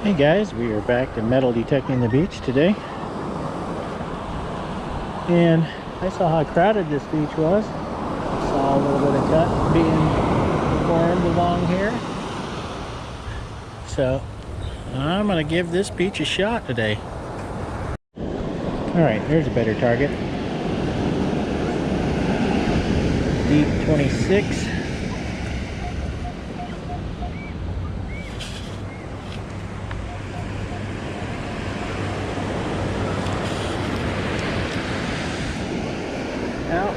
Hey guys, we are back to metal detecting the beach today, and I saw how crowded this beach was. Saw a little bit of cut being formed along here, so I'm gonna give this beach a shot today. Alright, there's a better target. Deep 26. Out.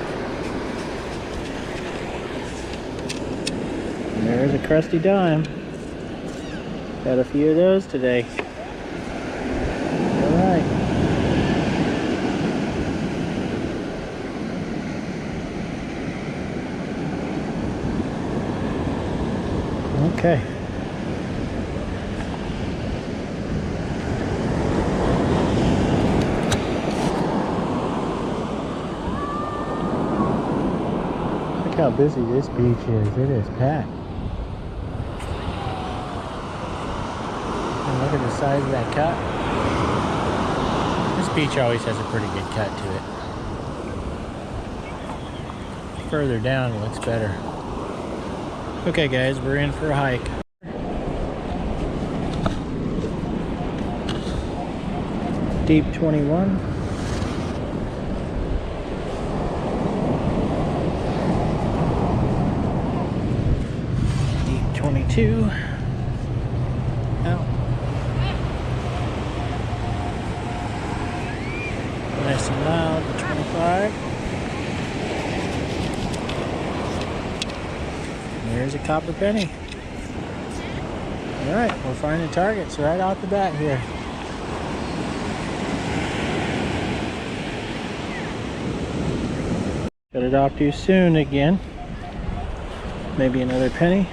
And there's a crusty dime. Got a few of those today. Alright. Okay. Look how busy this beach is. It is packed. And look at the size of that cut. This beach always has a pretty good cut to it. Further down it looks better. Okay guys, we're in for a hike. Deep 21. Deep 22. Out. Nice and loud, 25. There's a copper penny. Alright, we're finding targets right off the bat here. Cut it off too soon again. Maybe another penny.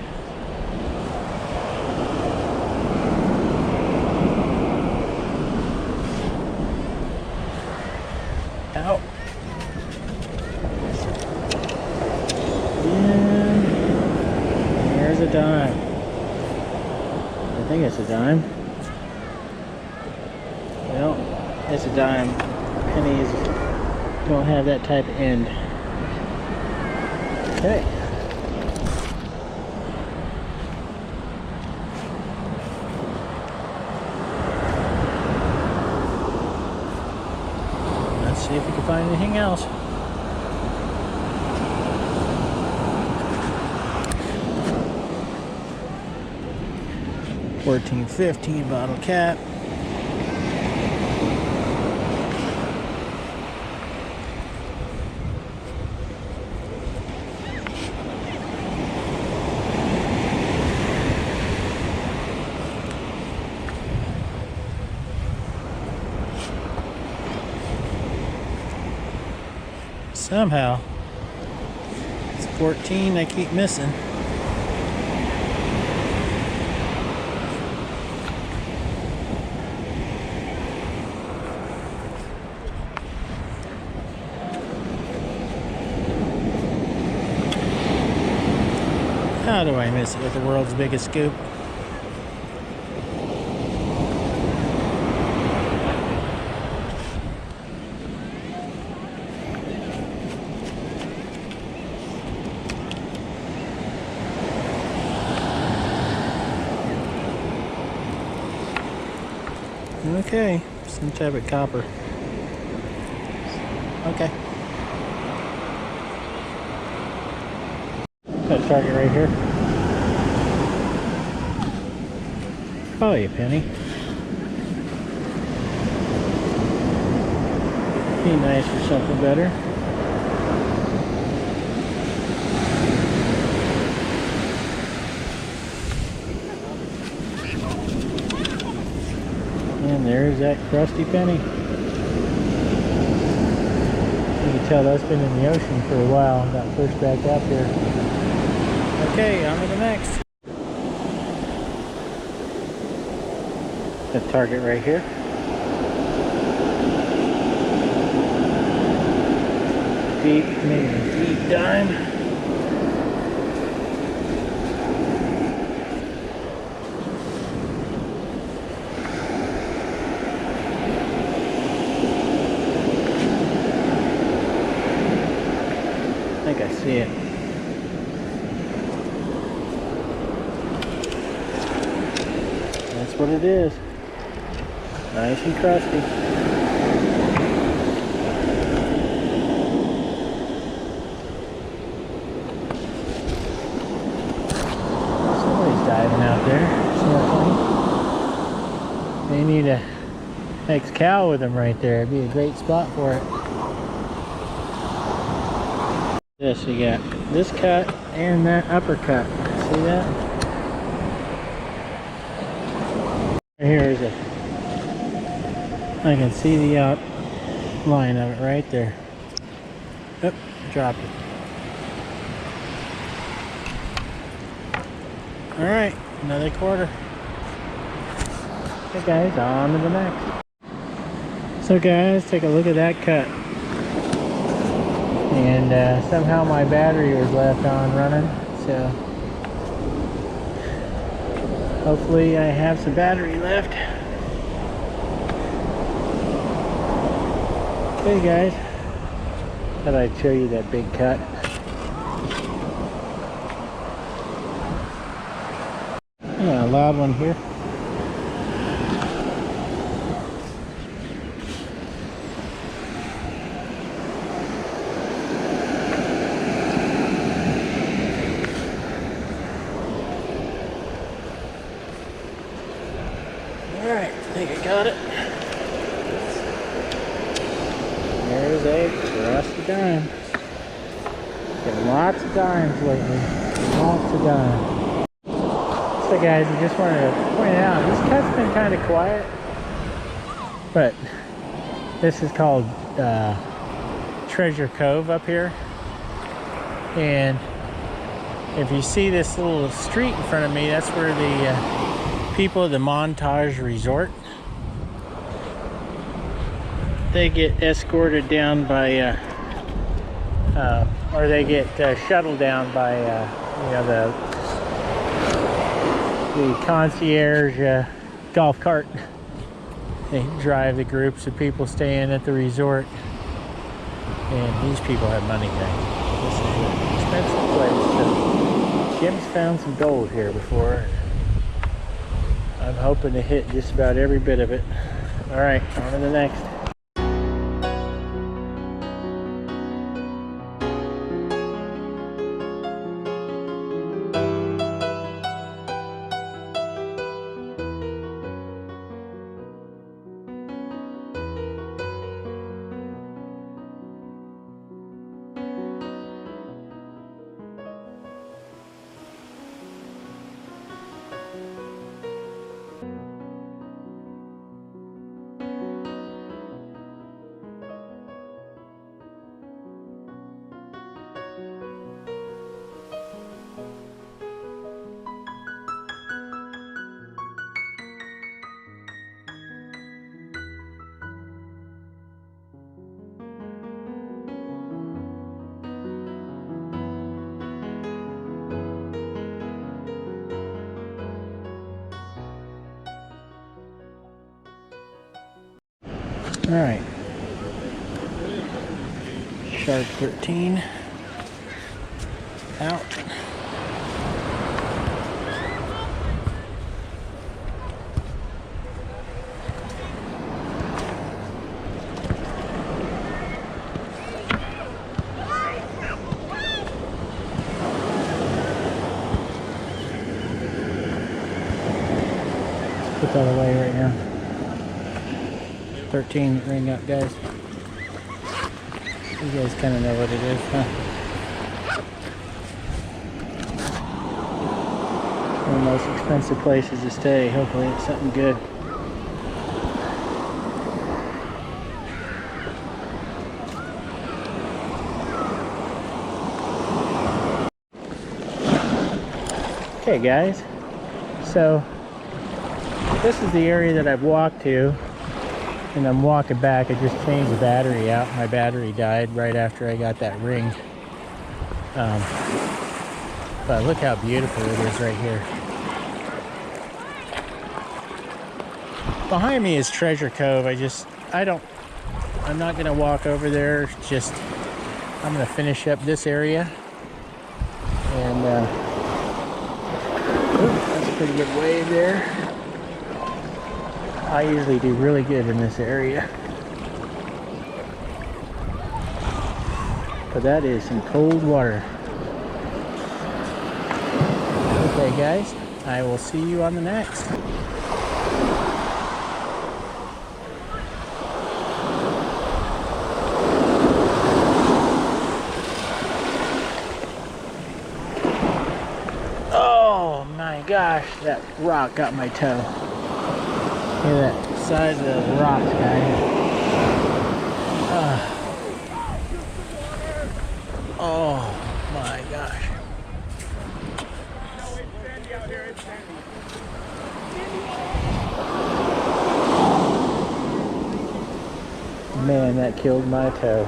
Out. And there's a dime. I think it's a dime. Well, it's a dime. Pennies don't have that type of end. Okay. Let's see if we can find anything else. $14.15 bottle cap. Somehow, it's 14 I keep missing. How do I miss it with the world's biggest scoop? Okay, some type of copper. Okay. Got a target right here. Probably a penny. Be nice for something better. And there's that crusty penny. You can tell that's been in the ocean for a while. Got pushed back up here. Okay, on to the next. The target right here. Deep, maybe a deep dime. see it. That's what it is. Nice and crusty. Somebody's diving out there, snorkeling. They need a ex-cow with them right there. It'd be a great spot for it. This, you got this cut and that uppercut. See that? Here is it. I can see the outline of it right there. Oop, dropped it. Alright, another quarter. Okay guys, on to the next. So guys, take a look at that cut. And somehow my battery was left on running, so hopefully I have some battery left. Okay guys, thought I'd show you that big cut. Yeah, a loud one here. Alright, I think I got it. There's a rusty dime. Getting lots of dimes lately. Lots of dimes. So guys, I just wanted to point out, this cut's been kind of quiet. But this is called Treasure Cove up here. And if you see this little street in front of me, that's where the people of the Montage Resort, they get escorted down by or they get shuttled down by you know, the concierge golf cart. They drive the groups of people staying at the resort, and these people have money, guys. This is an expensive place. So Jim's found some gold here before. I'm hoping to hit just about every bit of it. All right, on to the next. All right, shark 13 out. Put that away right now. 13 ring up, guys. You guys kind of know what it is, huh? One of the most expensive places to stay. Hopefully it's something good. Okay guys, so this is the area that I've walked to. And I'm walking back. I just changed the battery out. My battery died right after I got that ring. But look how beautiful it is right here. Behind me is Treasure Cove. I'm not gonna walk over there. It's just, I'm gonna finish up this area And that's a pretty good wave there. I usually do really good in this area, but that is some cold water. Okay guys, I will see you on the next. Oh my gosh, that rock got my toe. Look at that size of those rocks, guys. Oh my gosh. Man, that killed my toe.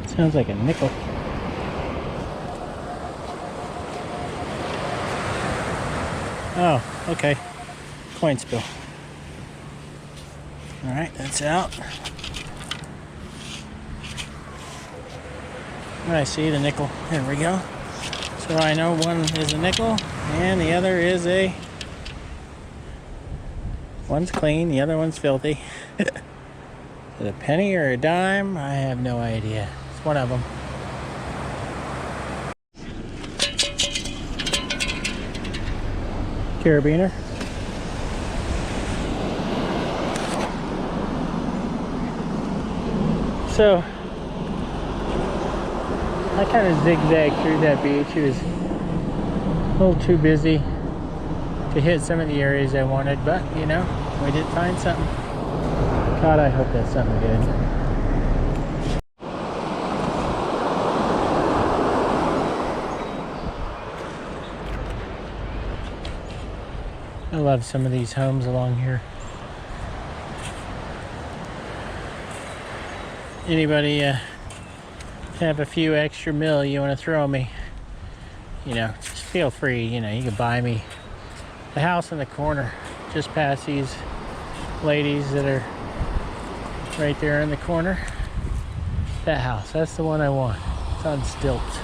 Sounds like a nickel. Oh, okay. Coin spill. Alright, that's out. I see the nickel. There we go. So I know one is a nickel and the other is a... One's clean, the other one's filthy. Is it a penny or a dime? I have no idea. It's one of them. Carabiner. So I kind of zigzagged through that beach. It was a little too busy to hit some of the areas I wanted, but you know, we did find something. God, I hope that's something good. I love some of these homes along here. Anybody have a few extra mil you want to throw me? You know, just feel free. You know, you can buy me the house in the corner, just past these ladies that are right there in the corner. That house, that's the one I want. It's on stilts.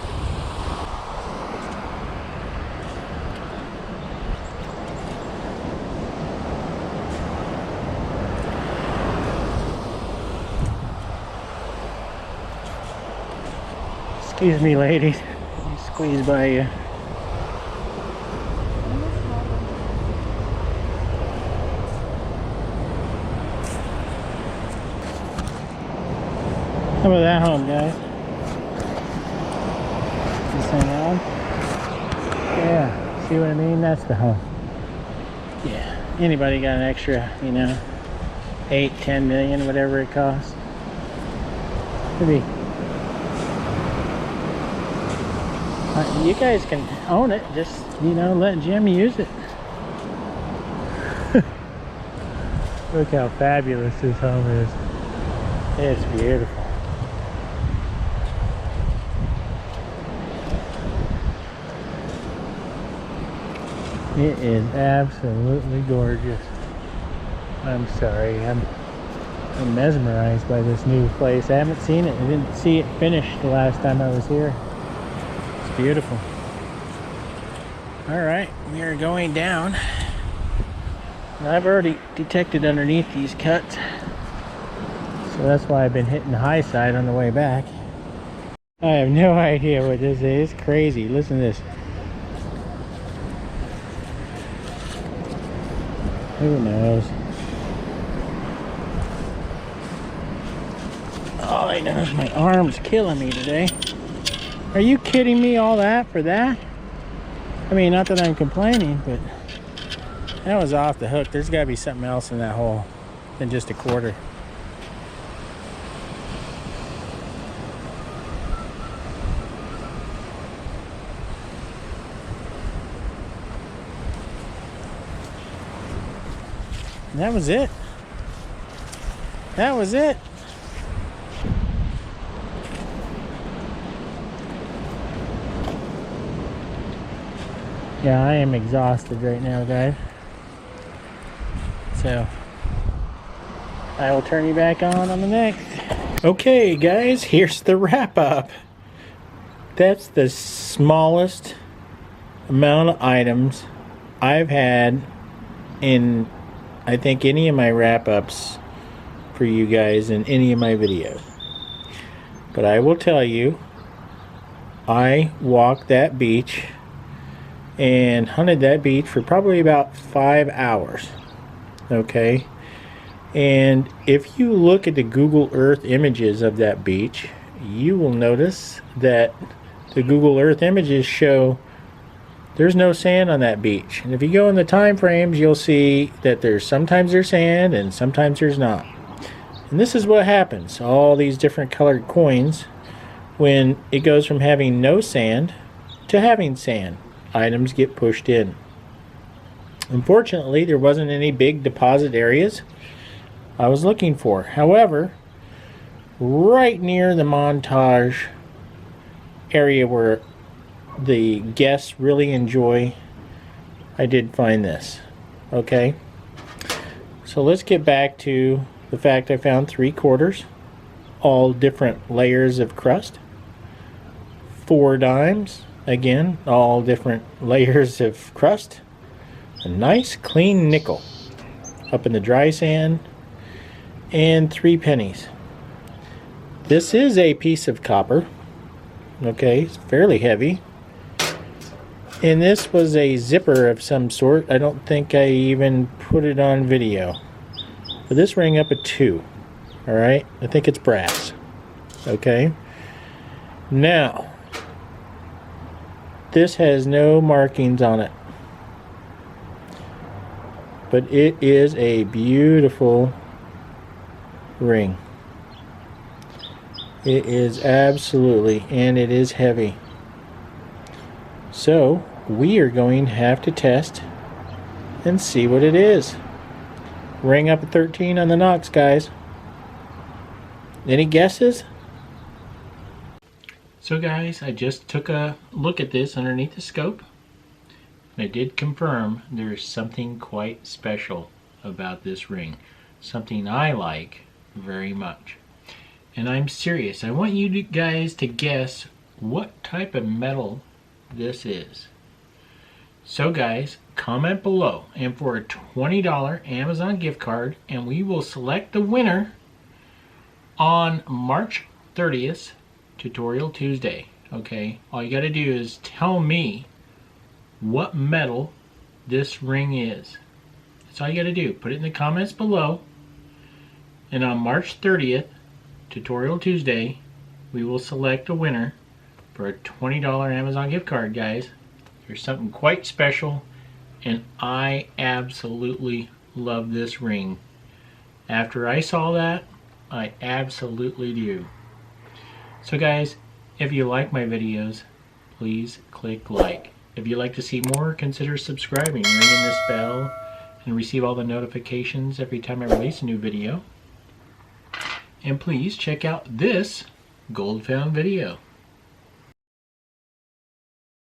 Excuse me, ladies. Let me squeeze by you. How about that home, guys? This thing on? Yeah, see what I mean? That's the home. Yeah, anybody got an extra, you know, 8, 10 million, whatever it costs? Could be. You guys can own it, just, you know, let Jim use it. Look how fabulous this home is. It's beautiful. It is absolutely gorgeous. I'm sorry, I'm mesmerized by this new place. I haven't seen it. I didn't see it finished the last time I was here. It's beautiful. Alright, we are going down. Now, I've already detected underneath these cuts, so that's why I've been hitting the high side on the way back. I have no idea what this is. It's crazy. Listen to this. Who knows? All I know is my arm's killing me today. Are you kidding me? All that for that? I mean, not that I'm complaining, but that was off the hook. There's got to be something else in that hole than just a quarter. And that was it. That was it. Yeah, I am exhausted right now, guys. So I will turn you back on the next. Okay, guys, here's the wrap up. That's the smallest amount of items I've had in, I think, any of my wrap ups for you guys in any of my videos. But I will tell you, I walked that beach and hunted that beach for probably about 5 hours. Okay, and if you look at the Google Earth images of that beach, you will notice that the Google Earth images show there's no sand on that beach. And if you go in the time frames, you'll see that sometimes there's sand and sometimes there's not. And this is what happens, all these different colored coins, when it goes from having no sand to having sand. Items get pushed in. Unfortunately, there wasn't any big deposit areas I was looking for. However, right near the Montage area where the guests really enjoy, I did find this. Okay, so let's get back to the fact I found 3/4, all different layers of crust. 4 dimes, again, all different layers of crust. A nice clean nickel up in the dry sand, and 3 pennies. This is a piece of copper. Okay, it's fairly heavy. And this was a zipper of some sort. I don't think I even put it on video. But this rang up a 2. Alright, I think it's brass. Okay. Now, this has no markings on it. But it is a beautiful ring. It is absolutely, and it is heavy. So we are going to have to test and see what it is. Ring up a 13 on the Knox, guys. Any guesses? So guys, I just took a look at this underneath the scope. I did confirm there's something quite special about this ring. Something I like very much. And I'm serious. I want you guys to guess what type of metal this is. So guys, comment below, and for a $20 Amazon gift card, and we will select the winner on March 30th, Tutorial Tuesday. Okay, all you got to do is tell me what metal this ring is. That's all you got to do. Put it in the comments below, and on March 30th, Tutorial Tuesday, we will select a winner for a $20 Amazon gift card, guys. There's something quite special, and I absolutely love this ring. After I saw that, I absolutely do. So guys, if you like my videos, please click like. If you'd like to see more, consider subscribing, ringing this bell, and receive all the notifications every time I release a new video. And please check out this gold found video.